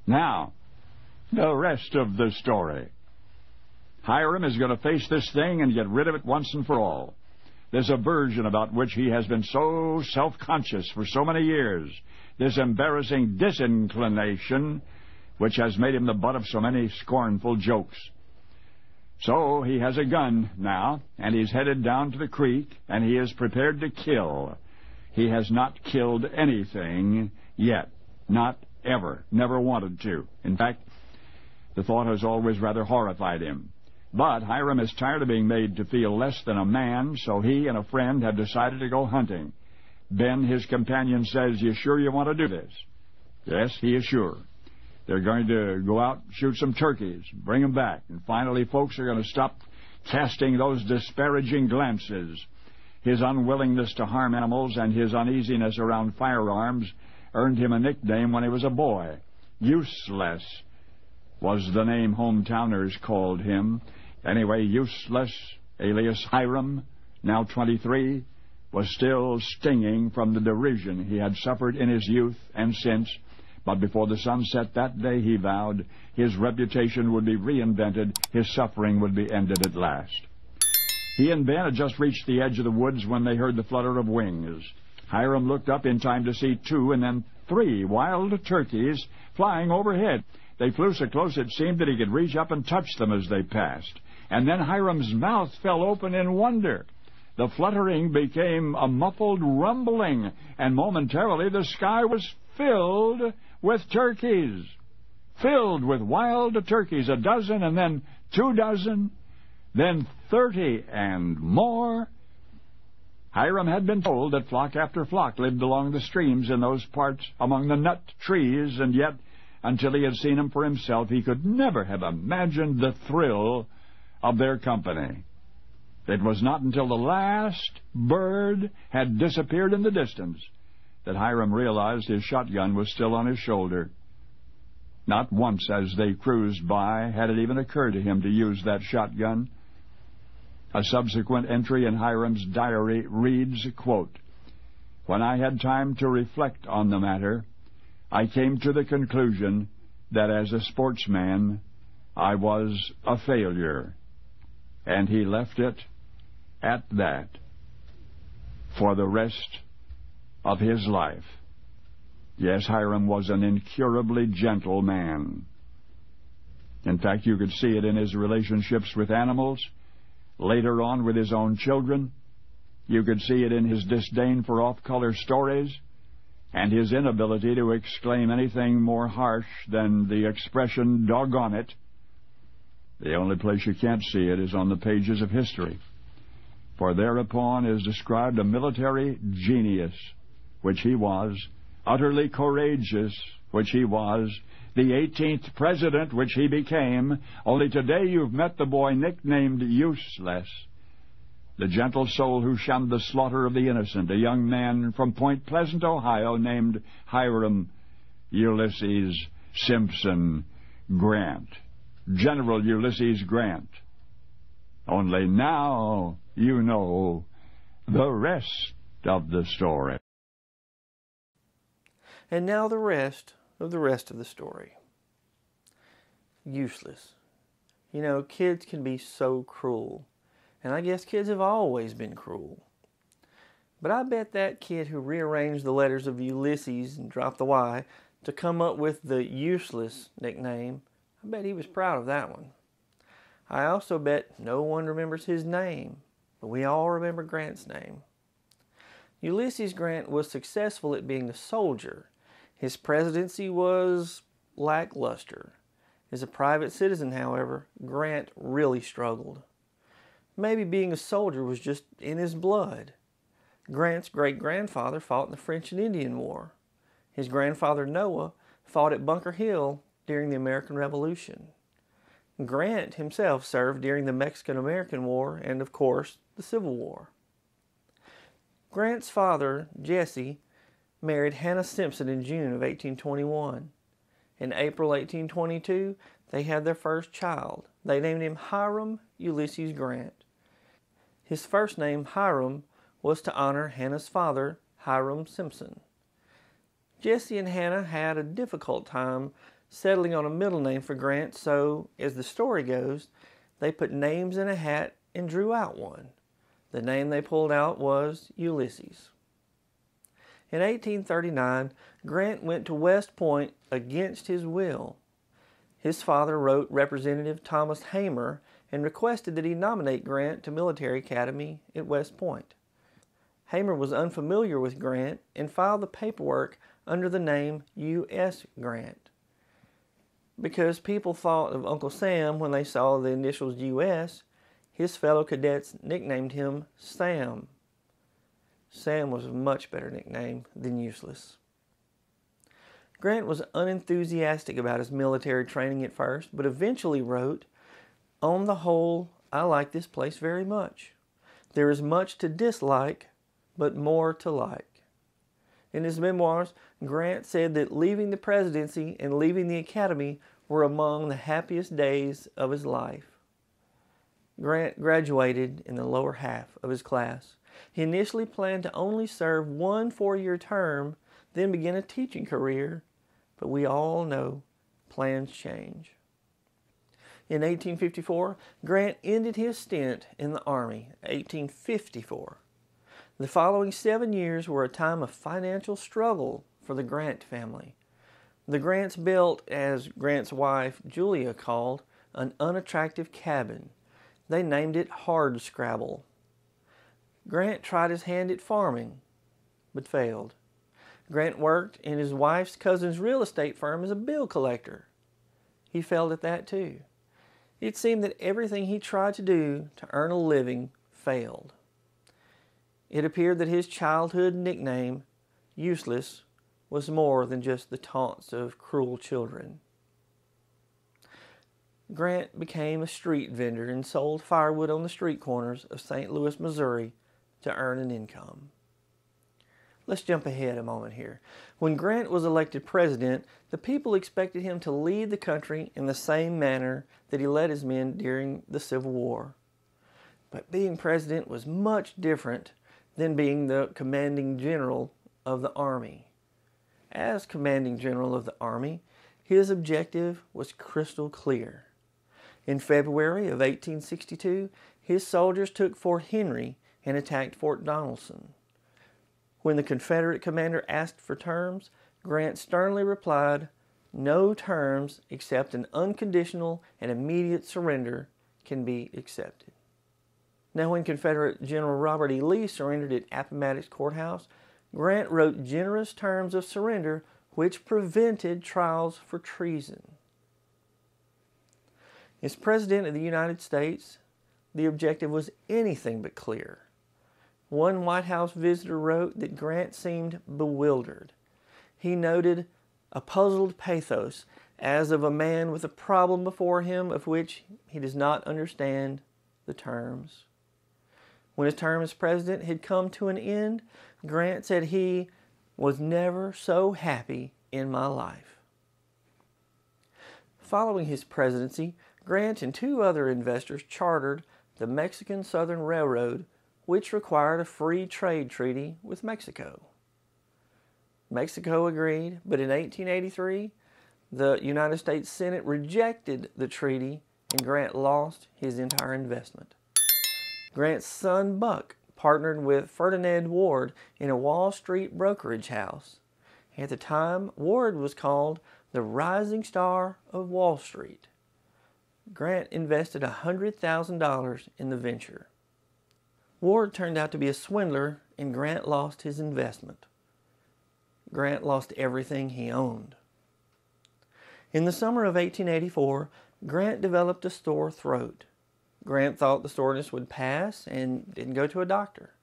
Now, the rest of the story. Hiram is going to face this thing and get rid of it once and for all. This aversion about which he has been so self-conscious for so many years, this embarrassing disinclination which has made him the butt of so many scornful jokes. So he has a gun now, and he's headed down to the creek, and he is prepared to kill. He has not killed anything yet. Not ever. Never wanted to. In fact, the thought has always rather horrified him. But Hiram is tired of being made to feel less than a man, so he and a friend have decided to go hunting. Ben, his companion, says, "You sure you want to do this?" Yes, he is sure. They're going to go out, shoot some turkeys, bring them back, and finally folks are going to stop casting those disparaging glances. His unwillingness to harm animals and his uneasiness around firearms earned him a nickname when he was a boy. Useless was the name hometowners called him. Anyway, Useless, alias Hiram, now 23, was still stinging from the derision he had suffered in his youth and since. But before the sun set that day, he vowed, his reputation would be reinvented, his suffering would be ended at last. He and Ben had just reached the edge of the woods when they heard the flutter of wings. Hiram looked up in time to see 2 and then 3 wild turkeys flying overhead. They flew so close it seemed that he could reach up and touch them as they passed. And then Hiram's mouth fell open in wonder. The fluttering became a muffled rumbling, and momentarily the sky was filled with turkeys. Filled with wild turkeys, 12 and then 24, then 30 and more. Hiram had been told that flock after flock lived along the streams in those parts among the nut trees, and yet, until he had seen them for himself, he could never have imagined the thrill of their company. It was not until the last bird had disappeared in the distance that Hiram realized his shotgun was still on his shoulder. Not once as they cruised by had it even occurred to him to use that shotgun. A subsequent entry in Hiram's diary reads, quote, "When I had time to reflect on the matter, I came to the conclusion that as a sportsman I was a failure." And he left it at that for the rest of his life. Yes, Hiram was an incurably gentle man. In fact, you could see it in his relationships with animals, later on with his own children. You could see it in his disdain for off-color stories and his inability to exclaim anything more harsh than the expression, "doggone it." The only place you can't see it is on the pages of history, for thereupon is described a military genius, which he was, utterly courageous, which he was, the 18th president, which he became. Only today you've met the boy nicknamed Useless, the gentle soul who shunned the slaughter of the innocent, a young man from Point Pleasant, Ohio, named Hiram Ulysses Simpson Grant. General Ulysses Grant. Only now you know the rest of the story. And now the rest of the story. Useless. You know, kids can be so cruel. And I guess kids have always been cruel. But I bet that kid who rearranged the letters of Ulysses and dropped the Y to come up with the Useless nickname, I bet he was proud of that one. I also bet no one remembers his name, but we all remember Grant's name. Ulysses Grant was successful at being a soldier. His presidency was lackluster. As a private citizen, however, Grant really struggled. Maybe being a soldier was just in his blood. Grant's great-grandfather fought in the French and Indian War. His grandfather Noah fought at Bunker Hill during the American Revolution. Grant himself served during the Mexican-American War and, of course, the Civil War. Grant's father, Jesse, married Hannah Simpson in June of 1821. In April 1822, they had their first child. They named him Hiram Ulysses Grant. His first name, Hiram, was to honor Hannah's father, Hiram Simpson. Jesse and Hannah had a difficult time settling on a middle name for Grant, so, as the story goes, they put names in a hat and drew out one. The name they pulled out was Ulysses. In 1839, Grant went to West Point against his will. His father wrote Representative Thomas Hamer and requested that he nominate Grant to Military Academy at West Point. Hamer was unfamiliar with Grant and filed the paperwork under the name U.S. Grant. Because people thought of Uncle Sam when they saw the initials U.S., his fellow cadets nicknamed him Sam. Sam was a much better nickname than Useless. Grant was unenthusiastic about his military training at first, but eventually wrote, "On the whole, I like this place very much. There is much to dislike, but more to like." In his memoirs, Grant said that leaving the presidency and leaving the academy were among the happiest days of his life. Grant graduated in the lower half of his class. He initially planned to only serve one 4-year term, then begin a teaching career, but we all know plans change. In 1854, Grant ended his stint in the Army, 1854. The following 7 years were a time of financial struggle for the Grant family. The Grants built, as Grant's wife Julia called, an unattractive cabin. They named it Hardscrabble. Grant tried his hand at farming, but failed. Grant worked in his wife's cousin's real estate firm as a bill collector. He failed at that too. It seemed that everything he tried to do to earn a living failed. It appeared that his childhood nickname, Useless, was more than just the taunts of cruel children. Grant became a street vendor and sold firewood on the street corners of St. Louis, Missouri to earn an income. Let's jump ahead a moment here. When Grant was elected president, the people expected him to lead the country in the same manner that he led his men during the Civil War. But being president was much different than being the commanding general of the Army. As commanding general of the Army, his objective was crystal clear. In February of 1862, his soldiers took Fort Henry and attacked Fort Donelson. When the Confederate commander asked for terms, Grant sternly replied, "No terms except an unconditional and immediate surrender can be accepted." Now, when Confederate General Robert E. Lee surrendered at Appomattox Courthouse, Grant wrote generous terms of surrender which prevented trials for treason. As President of the United States, the objective was anything but clear. One White House visitor wrote that Grant seemed bewildered. He noted a puzzled pathos as of a man with a problem before him of which he does not understand the terms. When his term as president had come to an end, Grant said he was never so happy in my life. Following his presidency, Grant and 2 other investors chartered the Mexican Southern Railroad, which required a free trade treaty with Mexico. Mexico agreed, but in 1883, the United States Senate rejected the treaty and Grant lost his entire investment. Grant's son Buck partnered with Ferdinand Ward in a Wall Street brokerage house. At the time, Ward was called the rising star of Wall Street. Grant invested $100,000 in the venture. Ward turned out to be a swindler and Grant lost his investment. Grant lost everything he owned. In the summer of 1884, Grant developed a sore throat. Grant thought the soreness would pass and didn't go to a doctor.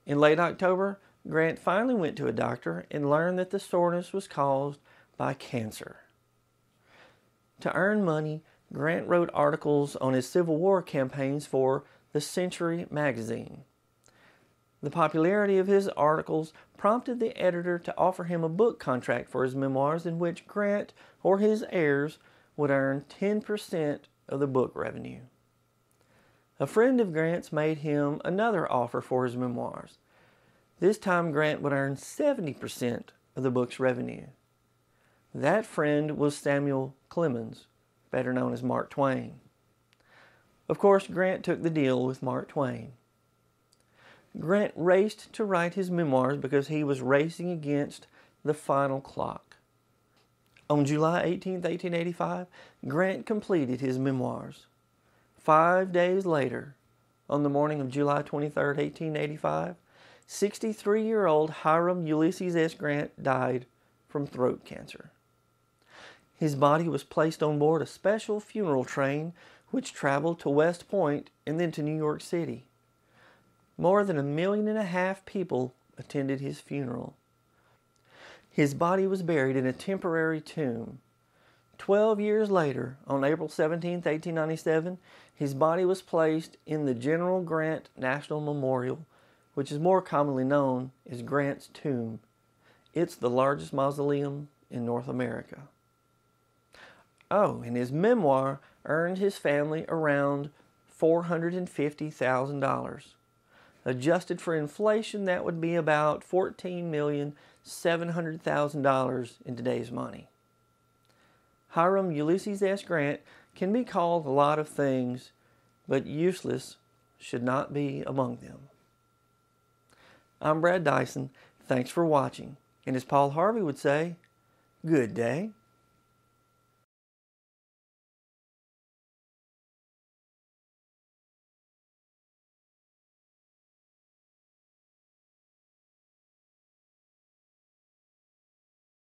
In late October, Grant finally went to a doctor and learned that the soreness was caused by cancer. To earn money, Grant wrote articles on his Civil War campaigns for the Century magazine. The popularity of his articles prompted the editor to offer him a book contract for his memoirs in which Grant or his heirs would earn 10% of the book revenue. A friend of Grant's made him another offer for his memoirs. This time Grant would earn 70% of the book's revenue. That friend was Samuel Clemens, better known as Mark Twain. Of course, Grant took the deal with Mark Twain. Grant raced to write his memoirs because he was racing against the final clock. On July 18, 1885, Grant completed his memoirs. 5 days later, on the morning of July 23, 1885, 63-year-old Hiram Ulysses S. Grant died from throat cancer. His body was placed on board a special funeral train which traveled to West Point and then to New York City. More than 1.5 million people attended his funeral. His body was buried in a temporary tomb. 12 years later, on April 17, 1897, his body was placed in the General Grant National Memorial, which is more commonly known as Grant's Tomb. It's the largest mausoleum in North America. Oh, and his memoir earned his family around $450,000. Adjusted for inflation, that would be about $14,700,000 in today's money. Hiram Ulysses S. Grant can be called a lot of things, but useless should not be among them. I'm Brad Dison. Thanks for watching. And as Paul Harvey would say, good day.